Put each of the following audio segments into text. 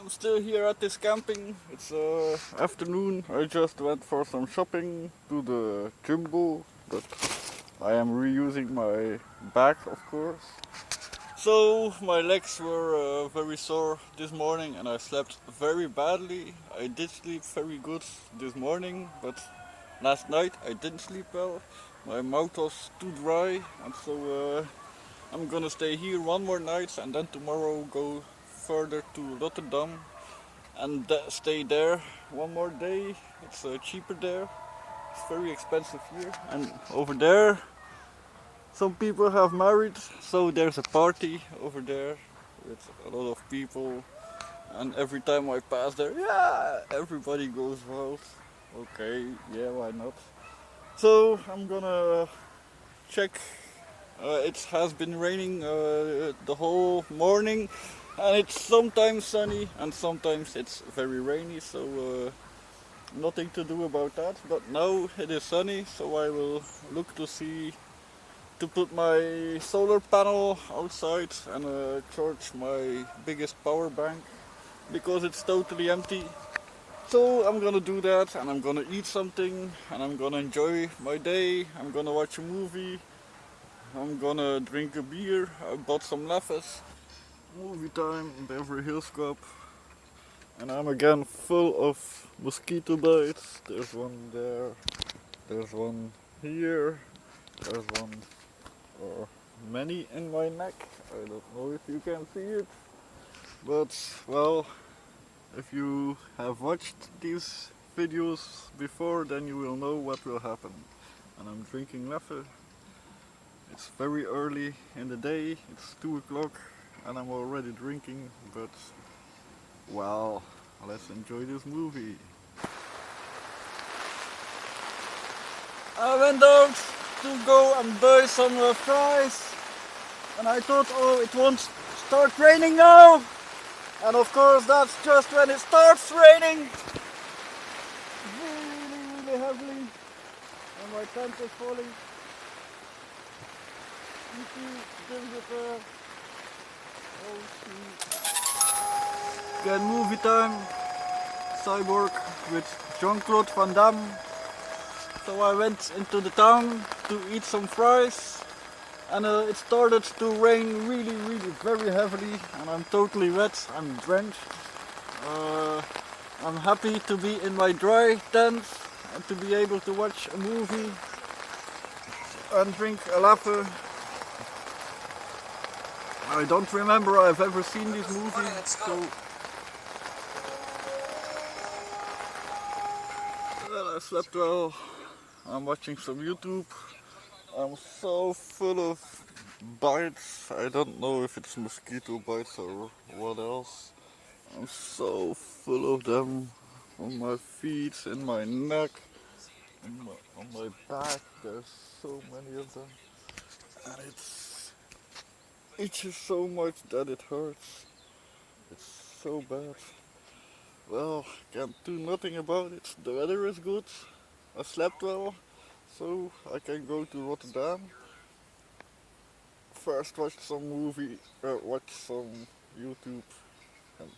I'm still here at this camping. It's afternoon. I just went for some shopping to the Jumbo, but I am reusing my bag, of course. So my legs were very sore this morning and I slept very badly. I did sleep very good this morning, but last night I didn't sleep well. My mouth was too dry, and so I'm gonna stay here one more night and then tomorrow go further to Rotterdam and stay there one more day. It's cheaper there. It's very expensive here. And over there some people have married, so there's a party over there with a lot of people, and every time I pass there, yeah, everybody goes wild. Okay, yeah, why not? So I'm gonna check. It has been raining the whole morning, and it's sometimes sunny and sometimes it's very rainy, so nothing to do about that. But now it is sunny, so I will look to put my solar panel outside and charge my biggest power bank because it's totally empty. So I'm gonna do that, and I'm gonna eat something, and I'm gonna enjoy my day. I'm gonna watch a movie. I'm gonna drink a beer. I bought some Laffes. Movie time in Beverly Hills Club. And I'm again full of mosquito bites. There's one there. There's one here. There's one many in my neck. I don't know if you can see it. But well, if you have watched these videos before, then you will know what will happen. And I'm drinking Leffe. It's very early in the day, it's 2 o'clock and I'm already drinking, but well, let's enjoy this movie. I went out to go and buy some fries, and I thought, oh, it won't start raining now, and of course that's just when it starts raining really heavily, and my tent is falling. Again, movie time. Cyborg with Jean-Claude Van Damme. So I went into the town to eat some fries, and it started to rain really very heavily, and I'm totally wet. I'm drenched. I'm happy to be in my dry tent and to be able to watch a movie and drink a Laffe. I don't remember I've ever seen this movie, so well, I slept well. I'm watching some YouTube. I'm so full of bites. I don't know if it's mosquito bites or what else. I'm so full of them on my feet, in my neck, on my back. There's so many of them, and it's itches so much that it hurts. It's so bad. Well, can't do nothing about it. The weather is good. I slept well, so I can go to Rotterdam. First watch some movie, watch some YouTube, and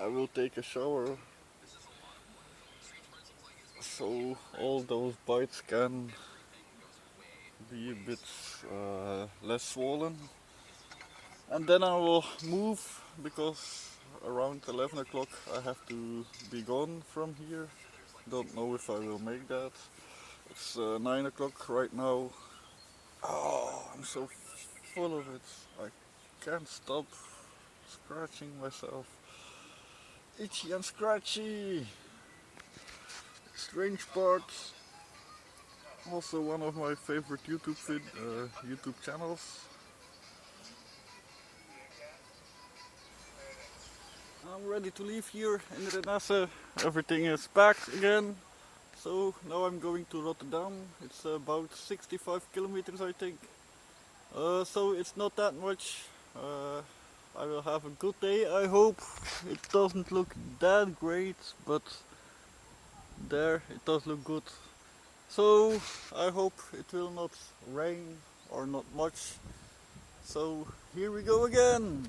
I will take a shower. So all those bites can be a bit less swollen, and then I will move because around 11 o'clock I have to be gone from here. Don't know if I will make that. It's 9 o'clock right now. Oh, I'm so full of it. I can't stop scratching myself. Itchy and scratchy. Strange parts. Also one of my favorite YouTube channels. I'm ready to leave here in Renesse. Everything is packed again. So now I'm going to Rotterdam. It's about 65 kilometers, I think. So it's not that much. I will have a good day, I hope. It doesn't look that great, but there it does look good. So I hope it will not rain or not much. So here we go again.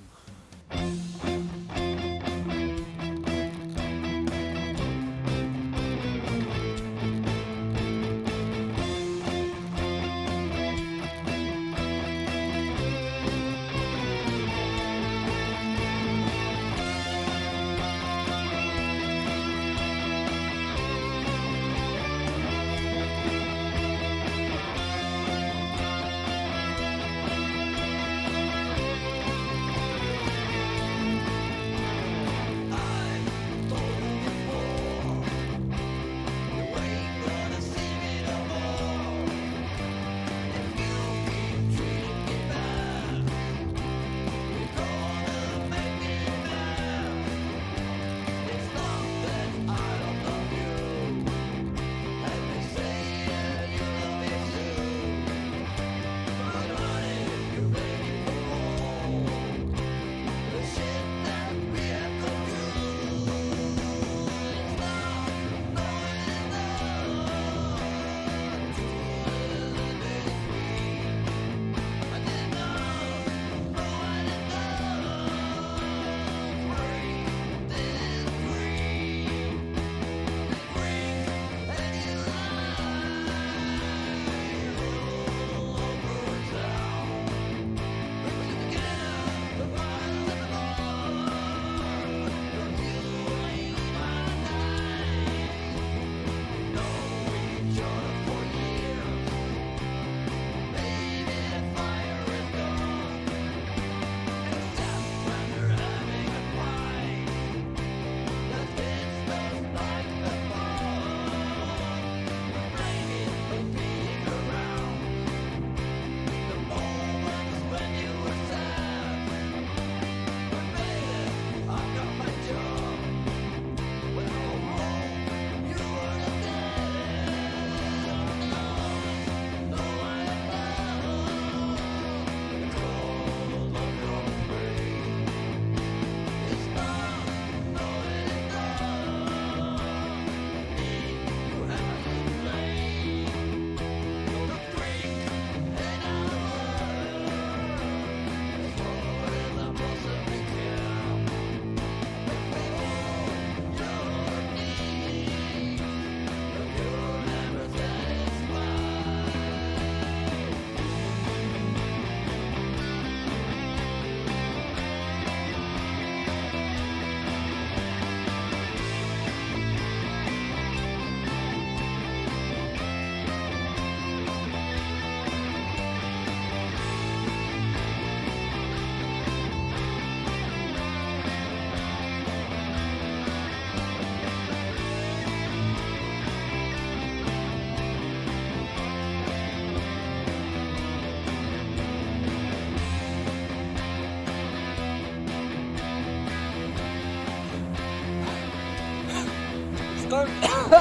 It's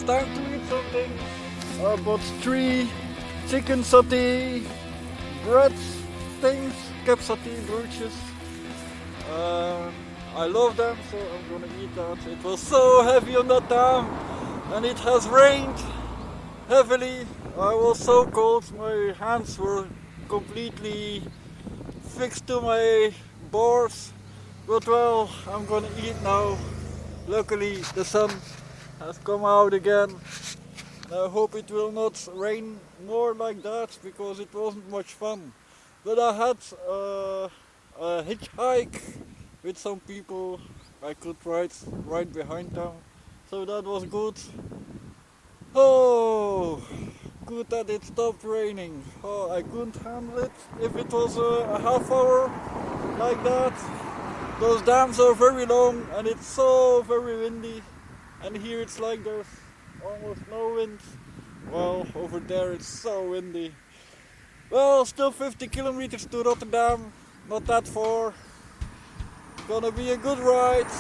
time to eat something. I bought 3 chicken satay, bread things, capsaté broodjes. I love them, so I'm gonna eat that. It was so heavy on that dam, and it has rained heavily. I was so cold, my hands were completely fixed to my boards. But well, I'm gonna eat now. Luckily the sun has come out again. I hope it will not rain more like that, because it wasn't much fun. But I had a hitchhike with some people. I could ride right behind them, so that was good. Oh, good that it stopped raining. Oh, I couldn't handle it if it was a half hour like that. Those dams are very long and it's so very windy, and here it's like there's almost no wind. Well, over there it's so windy. Well, still 50 kilometers to Rotterdam, not that far. Gonna be a good ride.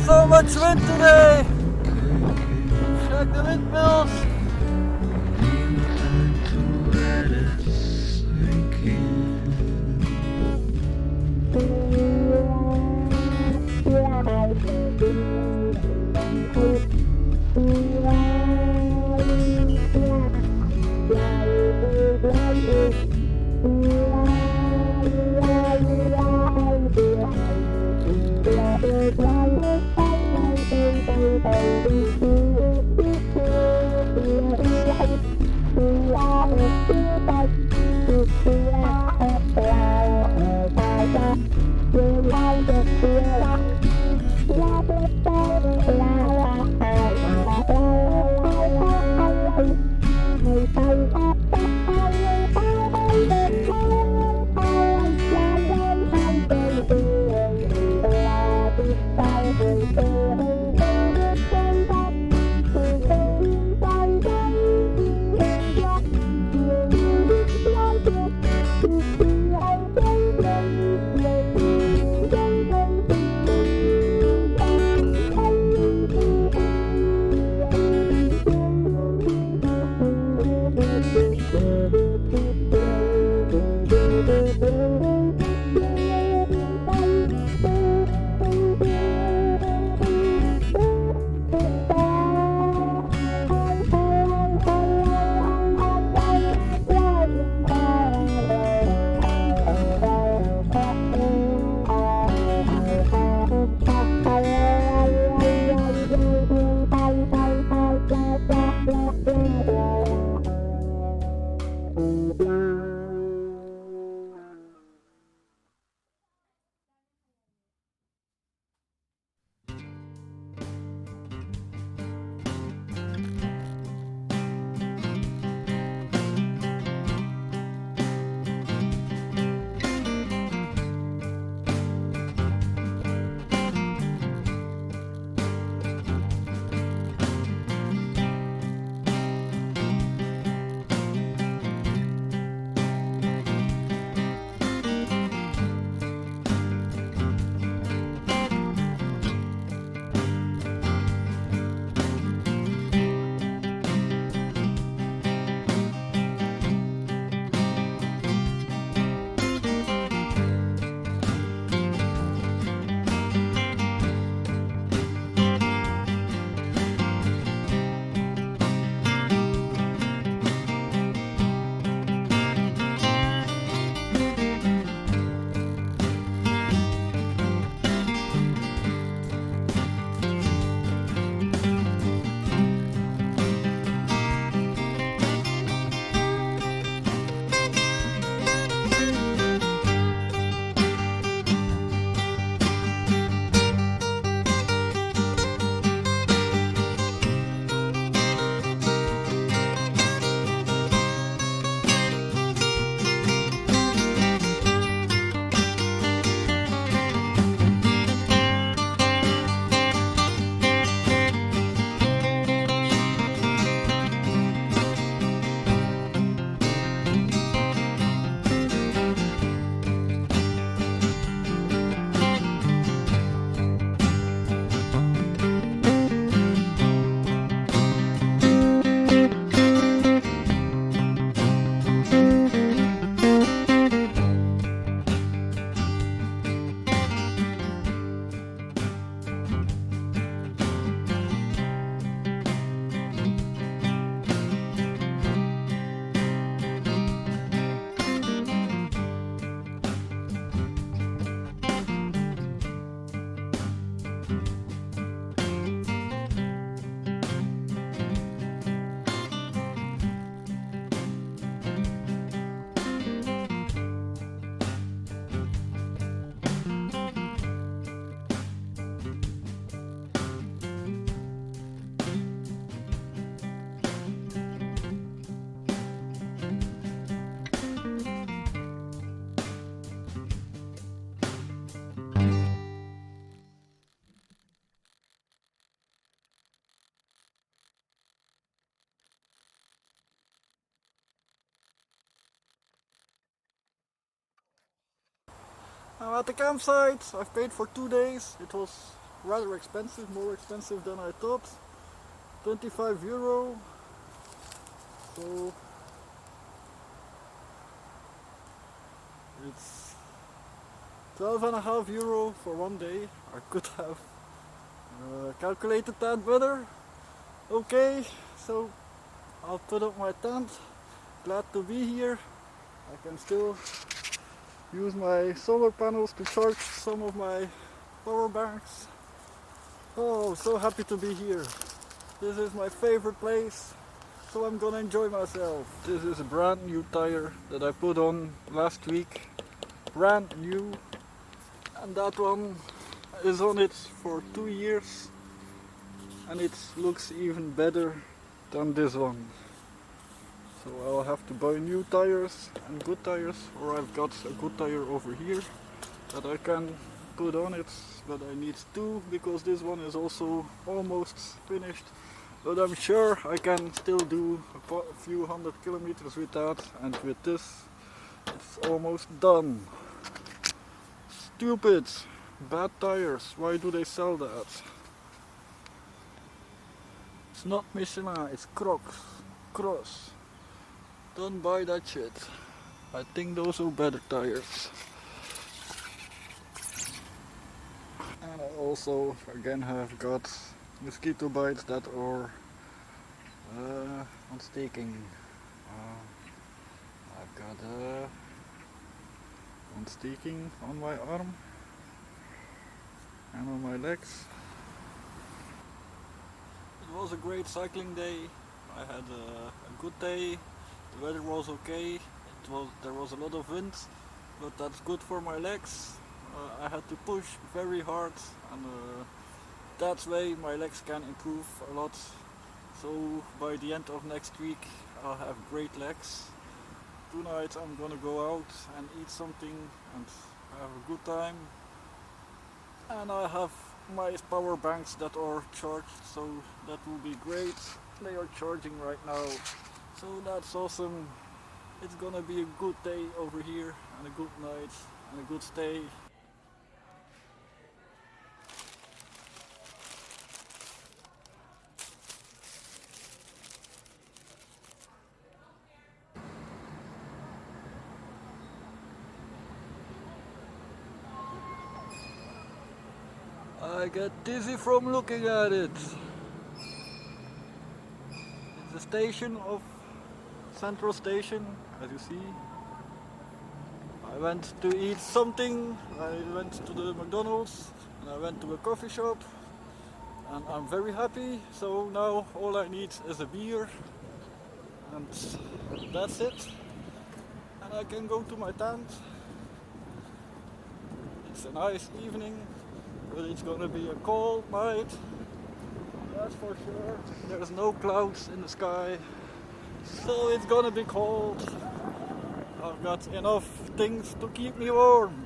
So much wind today! Check the windmills! I'm at the campsite. I've paid for 2 days. It was rather expensive, more expensive than I thought. €25. So it's €12.50 for 1 day. I could have calculated that better. Okay, so I'll put up my tent. Glad to be here. I can still use my solar panels to charge some of my power banks. Oh, so happy to be here. This is my favorite place, so I'm gonna enjoy myself. This is a brand new tire that I put on last week. Brand new. And that one is on it for 2 years. And it looks even better than this one. So I'll have to buy new tires and good tires, or I've got a good tire over here that I can put on it, but I need 2 because this one is also almost finished. But I'm sure I can still do a few 100 kilometers with that, and with this it's almost done. Stupid! Bad tires, why do they sell that? It's not Michelin, it's Cross. Don't buy that shit. I think those are better tires. And I also again have got mosquito bites that are ontsteking. I've got ontsteking on my arm and on my legs. It was a great cycling day. I had a good day. The weather was okay. There was a lot of wind, but that's good for my legs. I had to push very hard, and that way my legs can improve a lot. So by the end of next week I'll have great legs. Tonight I'm gonna go out and eat something and have a good time. And I have my power banks that are charged, so that will be great. They are charging right now, so that's awesome. It's gonna be a good day over here, and a good night, and a good stay. I get dizzy from looking at it. It's a station of Central Station, as you see. I went to eat something. I went to the McDonald's and I went to a coffee shop, and I'm very happy. So now all I need is a beer, and that's it. And I can go to my tent. It's a nice evening. But it's gonna be a cold night, that's for sure. There's no clouds in the sky, so it's gonna be cold. I've got enough things to keep me warm.